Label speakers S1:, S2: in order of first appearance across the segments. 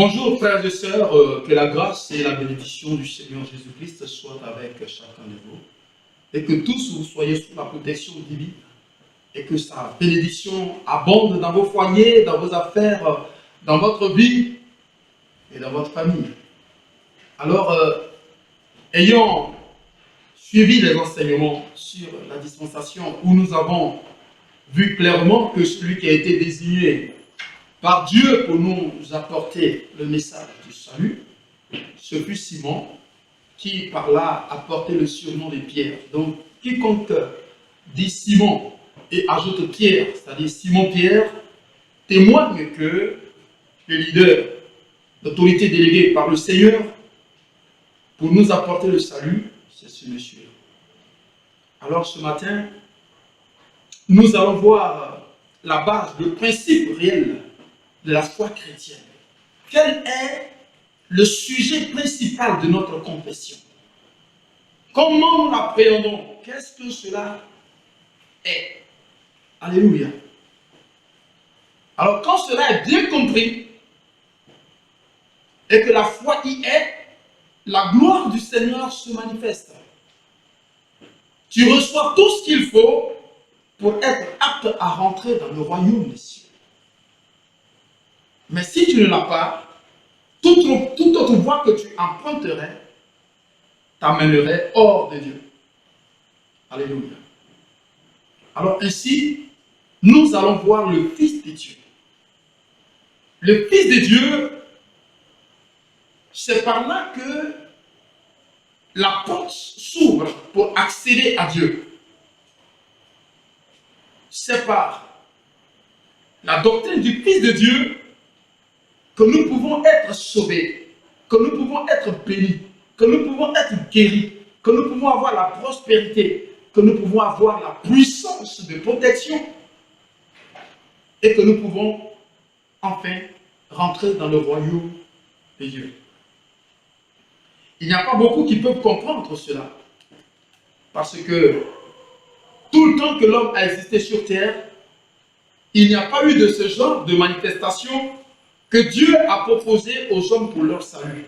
S1: Bonjour frères et sœurs, que la grâce et la bénédiction du Seigneur Jésus-Christ soient avec chacun de vous et que tous vous soyez sous la protection divine et que sa bénédiction abonde dans vos foyers, dans vos affaires, dans votre vie et dans votre famille. Alors, ayant suivi les enseignements sur la dispensation où nous avons vu clairement que celui qui a été désigné par Dieu pour nous apporter le message du salut, ce fut Simon qui par là a porté le surnom de Pierre. Donc quiconque dit Simon et ajoute Pierre, c'est-à-dire Simon-Pierre, témoigne que le leader, l'autorité déléguée par le Seigneur pour nous apporter le salut, c'est ce monsieur. Alors ce matin, nous allons voir la base, le principe réel de la foi chrétienne. Quel est le sujet principal de notre confession? Comment nous l'appréhendons? Qu'est-ce que cela est? Alléluia. Alors quand cela est bien compris et que la foi y est, la gloire du Seigneur se manifeste. Tu reçois tout ce qu'il faut pour être apte à rentrer dans le royaume des cieux. Mais si tu ne l'as pas, toute autre voie que tu emprunterais t'amènerait hors de Dieu. Alléluia. Alors ainsi, nous allons voir le Fils de Dieu. Le Fils de Dieu, c'est par là que la porte s'ouvre pour accéder à Dieu. C'est par la doctrine du Fils de Dieu que nous pouvons être sauvés, que nous pouvons être bénis, que nous pouvons être guéris, que nous pouvons avoir la prospérité, que nous pouvons avoir la puissance de protection et que nous pouvons enfin rentrer dans le royaume de Dieu. Il n'y a pas beaucoup qui peuvent comprendre cela parce que tout le temps que l'homme a existé sur terre, il n'y a pas eu de ce genre de manifestation que Dieu a proposé aux hommes pour leur salut.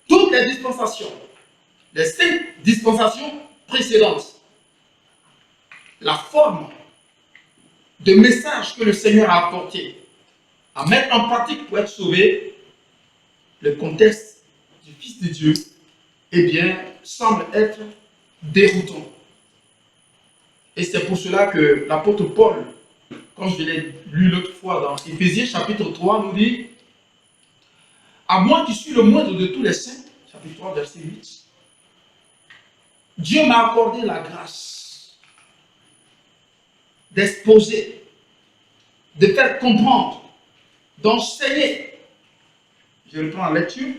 S1: Toutes les dispensations, les 5 dispensations précédentes, la forme de message que le Seigneur a apporté à mettre en pratique pour être sauvé, le contexte du Fils de Dieu, eh bien, semble être déroutant. Et c'est pour cela que l'apôtre Paul, quand je l'ai lu l'autre fois dans Éphésiens chapitre 3, nous dit « À moi qui suis le moindre de tous les saints », chapitre 3, verset 8, « Dieu m'a accordé la grâce d'exposer, de faire comprendre, d'enseigner. » Je reprends la lecture.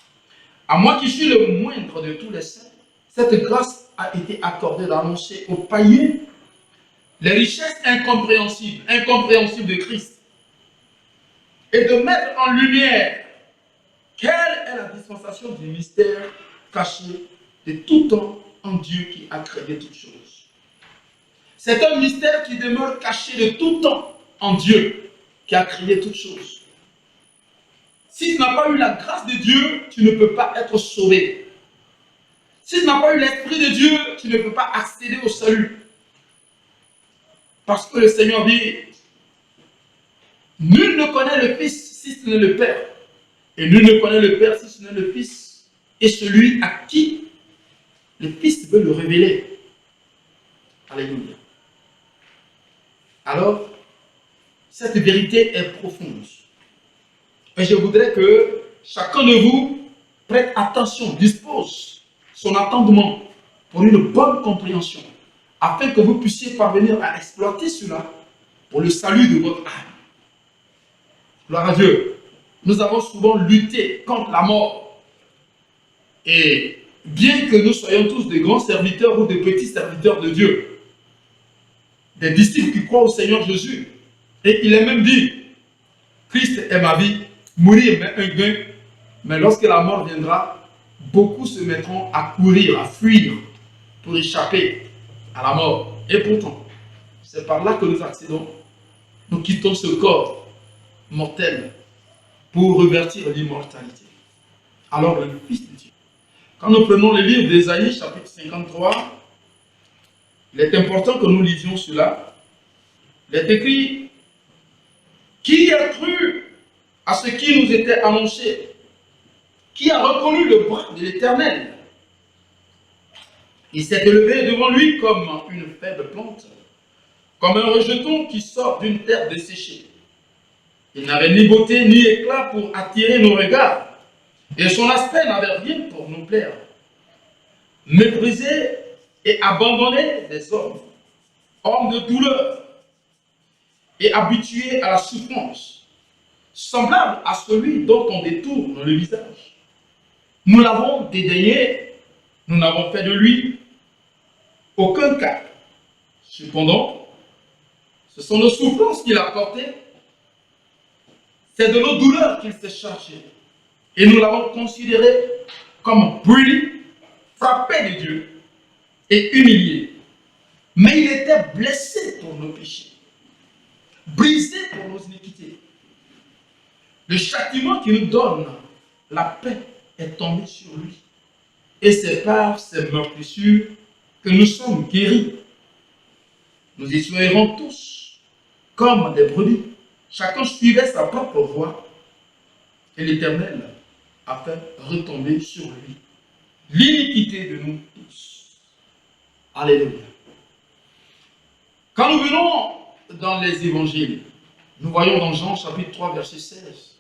S1: « À moi qui suis le moindre de tous les saints, cette grâce a été accordée d'annoncer aux païens les richesses incompréhensibles de Christ et de mettre en lumière quelle est la dispensation du mystère caché de tout temps en Dieu qui a créé toutes choses. C'est un mystère qui demeure caché de tout temps en Dieu qui a créé toutes choses. Si tu n'as pas eu la grâce de Dieu, tu ne peux pas être sauvé. Si tu n'as pas eu l'Esprit de Dieu, tu ne peux pas accéder au salut. Parce que le Seigneur dit, nul ne connaît le Fils si ce n'est le Père. Et nul ne connaît le Père si ce n'est le Fils. Et celui à qui le Fils veut le révéler. Alléluia. Alors, cette vérité est profonde. Et je voudrais que chacun de vous prête attention, dispose son attendement pour une bonne compréhension, afin que vous puissiez parvenir à exploiter cela pour le salut de votre âme. Gloire à Dieu. Nous avons souvent lutté contre la mort. Et bien que nous soyons tous des grands serviteurs ou des petits serviteurs de Dieu, des disciples qui croient au Seigneur Jésus, et il est même dit, Christ est ma vie, mourir m'est un gain, mais lorsque la mort viendra, beaucoup se mettront à courir, à fuir pour échapper à la mort. Et pourtant, c'est par là que nous accédons. Nous quittons ce corps mortel pour revertir l'immortalité. Alors le Fils de Dieu. Quand nous prenons le livre d'Ésaïe, chapitre 53, il est important que nous lisions cela. Il est écrit: qui a cru à ce qui nous était annoncé? Qui a reconnu le bras de l'Éternel? Il s'est élevé devant lui comme une faible plante, comme un rejeton qui sort d'une terre desséchée. Il n'avait ni beauté ni éclat pour attirer nos regards, et son aspect n'avait rien pour nous plaire. Méprisé et abandonné des hommes, homme de douleur et habitué à la souffrance, semblable à celui dont on détourne le visage. Nous l'avons dédaigné, nous n'avons fait de lui aucun cas. Cependant, ce sont nos souffrances qu'il a portées, c'est de nos douleurs qu'il s'est chargé. Et nous l'avons considéré comme brûlé, frappé de Dieu et humilié. Mais il était blessé pour nos péchés, brisé pour nos iniquités. Le châtiment qui nous donne la paix est tombé sur lui. Et c'est par ses meurtrissures que nous sommes guéris. Nous y soyons tous comme des brebis. Chacun suivait sa propre voie. Et l'Éternel a fait retomber sur lui l'iniquité de nous tous. Alléluia. Quand nous venons dans les évangiles, nous voyons dans Jean chapitre 3 verset 16.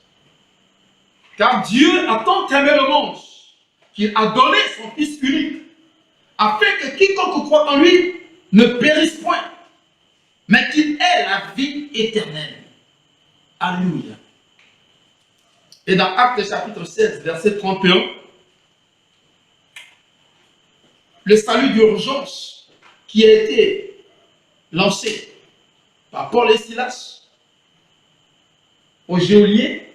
S1: Car Dieu a tant aimé le monde qu'il a donné son Fils unique, afin que quiconque croit en lui ne périsse point, mais qu'il ait la vie éternelle. Alléluia. Et dans Actes chapitre 16, verset 31, le salut d'urgence qui a été lancé par Paul et Silas aux geôliers,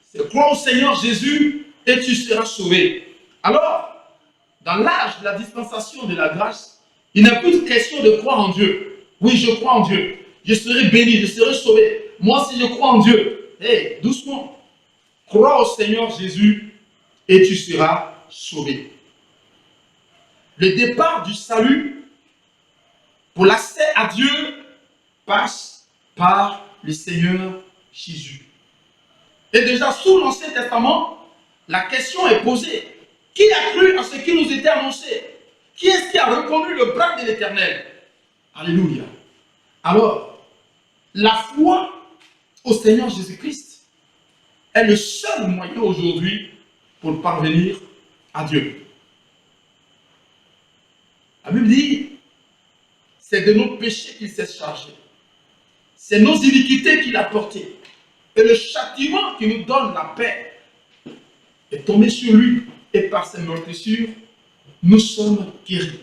S1: c'est: crois au Seigneur Jésus et tu seras sauvé. Alors, dans l'âge de la dispensation de la grâce, il n'est plus de question de croire en Dieu. Oui, je crois en Dieu. Je serai béni, je serai sauvé. Moi, si je crois en Dieu, hey, doucement. Crois au Seigneur Jésus et tu seras sauvé. Le départ du salut pour l'accès à Dieu passe par le Seigneur Jésus. Et déjà, sous l'Ancien Testament, la question est posée: qui a cru à ce qui nous était annoncé? Qui est-ce qui a reconnu le bras de l'Éternel? Alléluia. Alors, la foi au Seigneur Jésus-Christ est le seul moyen aujourd'hui pour parvenir à Dieu. La Bible dit: c'est de nos péchés qu'il s'est chargé. C'est nos iniquités qu'il a portées. Et le châtiment qui nous donne la paix est tombé sur lui. Et par ses meurtrissures, nous sommes guéris.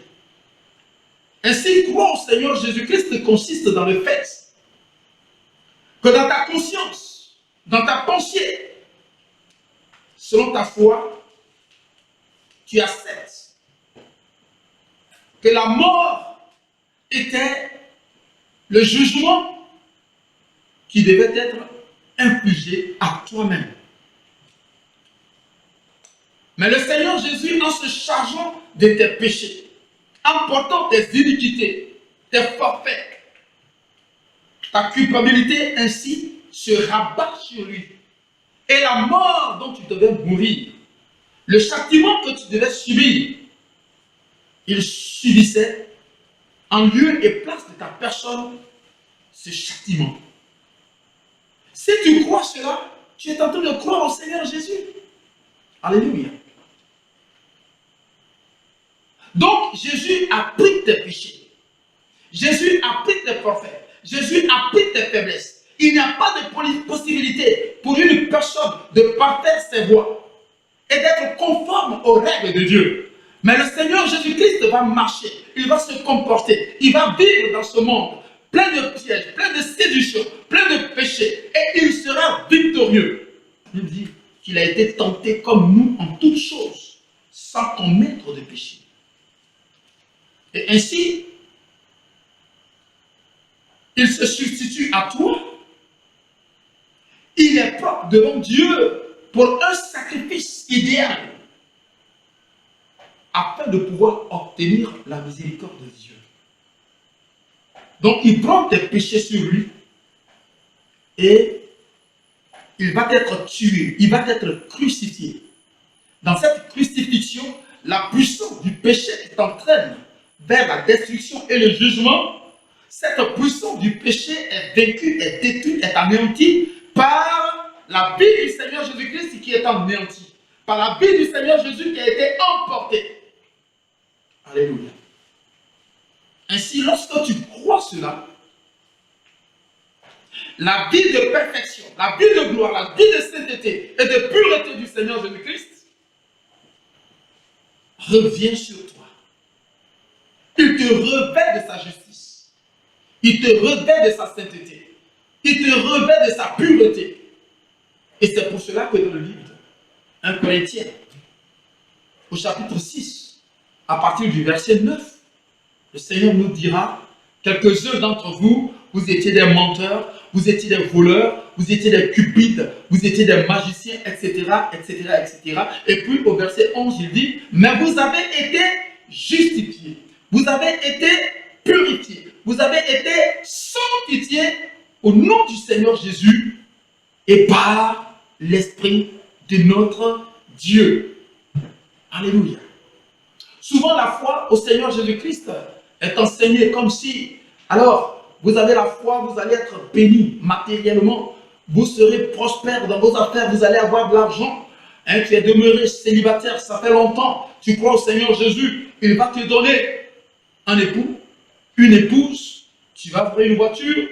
S1: Ainsi, croire au Seigneur Jésus-Christ consiste dans le fait que dans ta conscience, dans ta pensée, selon ta foi, tu acceptes que la mort était le jugement qui devait être infligé à toi-même. Mais le Seigneur Jésus, en se chargeant de tes péchés, en portant tes iniquités, tes forfaits, ta culpabilité ainsi se rabat sur lui. Et la mort dont tu devais mourir, le châtiment que tu devais subir, il subissait en lieu et place de ta personne ce châtiment. Si tu crois cela, tu es en train de croire au Seigneur Jésus. Alléluia. Donc, Jésus a pris tes péchés. Jésus a pris tes forfaits. Jésus a pris tes faiblesses. Il n'y a pas de possibilité pour une personne de parfaire ses voies et d'être conforme aux règles de Dieu. Mais le Seigneur Jésus-Christ va marcher, il va se comporter, il va vivre dans ce monde plein de pièges, plein de séductions, plein de péchés, et il sera victorieux. Il dit qu'il a été tenté comme nous en toutes choses, sans commettre de péché. Et ainsi, il se substitue à toi Il est propre devant Dieu pour un sacrifice idéal afin de pouvoir obtenir la miséricorde de Dieu. Donc il prend tes péchés sur lui et il va être tué, il va être crucifié. Dans cette crucifixion, la puissance du péché t'entraîne vers la destruction et le jugement. Cette puissance du péché est vaincue, est détruite, est anéantie par la vie du Seigneur Jésus-Christ qui est anéantie, par la vie du Seigneur Jésus qui a été emportée. Alléluia. Ainsi, lorsque tu crois cela, la vie de perfection, la vie de gloire, la vie de sainteté et de pureté du Seigneur Jésus-Christ revient sur toi. Il te revêt de sa justice. Il te revêt de sa sainteté. Il te revêt de sa pureté. Et c'est pour cela que dans le livre 1 Corinthiens, au chapitre 6, à partir du verset 9, le Seigneur nous dira, quelques-uns d'entre vous, vous étiez des menteurs, vous étiez des voleurs, vous étiez des cupides, vous étiez des magiciens, etc., etc., etc. Et puis au verset 11, il dit, mais vous avez été justifiés, vous avez été purifiés, vous avez été sanctifiés au nom du Seigneur Jésus et par l'Esprit de notre Dieu. Alléluia. Souvent la foi au Seigneur Jésus-Christ est enseignée comme si, alors, vous avez la foi, vous allez être béni matériellement, vous serez prospère dans vos affaires, vous allez avoir de l'argent. Hein, tu es demeuré célibataire, ça fait longtemps, tu crois au Seigneur Jésus, il va te donner un époux, une épouse, tu vas avoir une voiture,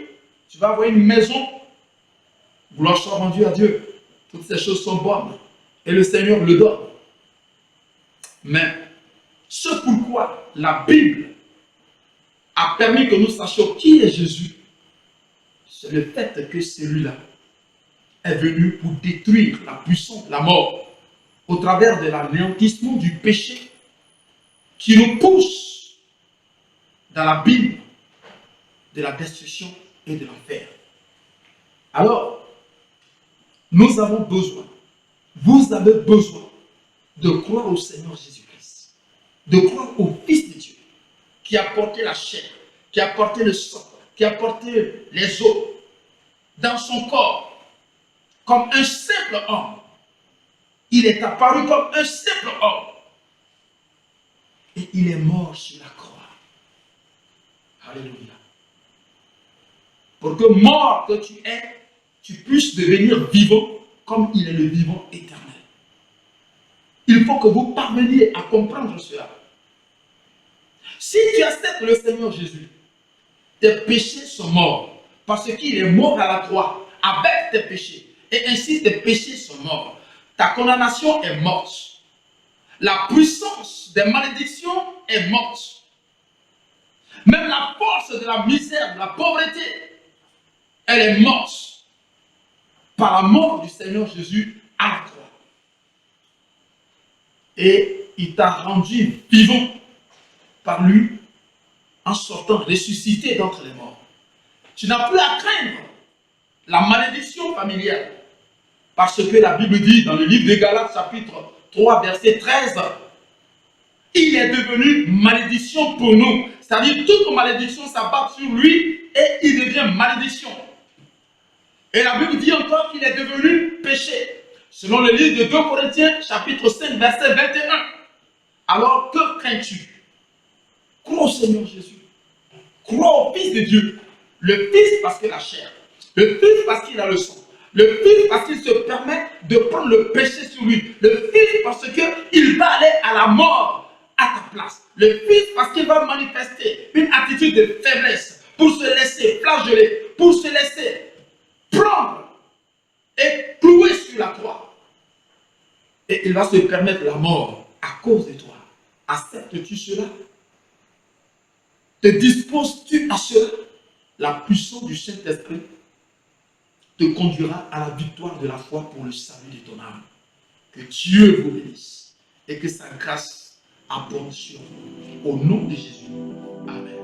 S1: tu vas avoir une maison. Gloire soit rendue à Dieu. Toutes ces choses sont bonnes et le Seigneur le donne. Mais ce pourquoi la Bible a permis que nous sachions qui est Jésus, c'est le fait que celui-là est venu pour détruire la puissance de la mort au travers de l'anéantissement du péché qui nous pousse dans l'abîme de la destruction et de l'enfer. Alors, nous avons besoin, vous avez besoin de croire au Seigneur Jésus-Christ, de croire au Fils de Dieu, qui a porté la chair, qui a porté le sang, qui a porté les os dans son corps comme un simple homme. Il est apparu comme un simple homme. Et il est mort sur la croix. Alléluia. Pour que mort que tu es, tu puisses devenir vivant comme il est le vivant éternel. Il faut que vous parveniez à comprendre cela. Si tu acceptes le Seigneur Jésus, tes péchés sont morts parce qu'il est mort à la croix avec tes péchés. Et ainsi tes péchés sont morts. Ta condamnation est morte. La puissance des malédictions est morte. Même la force de la misère, de la pauvreté, elle est morte par la mort du Seigneur Jésus à la croix. Et il t'a rendu vivant par lui en sortant ressuscité d'entre les morts. Tu n'as plus à craindre la malédiction familiale. Parce que la Bible dit dans le livre de Galates chapitre 3 verset 13, il est devenu malédiction pour nous. C'est-à-dire toute malédiction s'abat sur lui et il devient malédiction. Et la Bible dit encore qu'il est devenu péché. Selon le livre de 2 Corinthiens chapitre 5 verset 21. Alors que crains-tu? Crois au Seigneur Jésus. Crois au Fils de Dieu. Le Fils parce qu'il a la chair. Le Fils parce qu'il a le sang. Le Fils parce qu'il se permet de prendre le péché sur lui. Le Fils parce qu'il va aller à la mort à ta place. Le Fils parce qu'il va manifester une attitude de faiblesse pour se laisser flageller, pour se laisser prendre et clouer sur la croix. Et il va se permettre la mort à cause de toi. Acceptes-tu cela? Te disposes-tu à cela? La puissance du Saint-Esprit te conduira à la victoire de la foi pour le salut de ton âme. Que Dieu vous bénisse et que sa grâce abonde sur vous. Au nom de Jésus. Amen.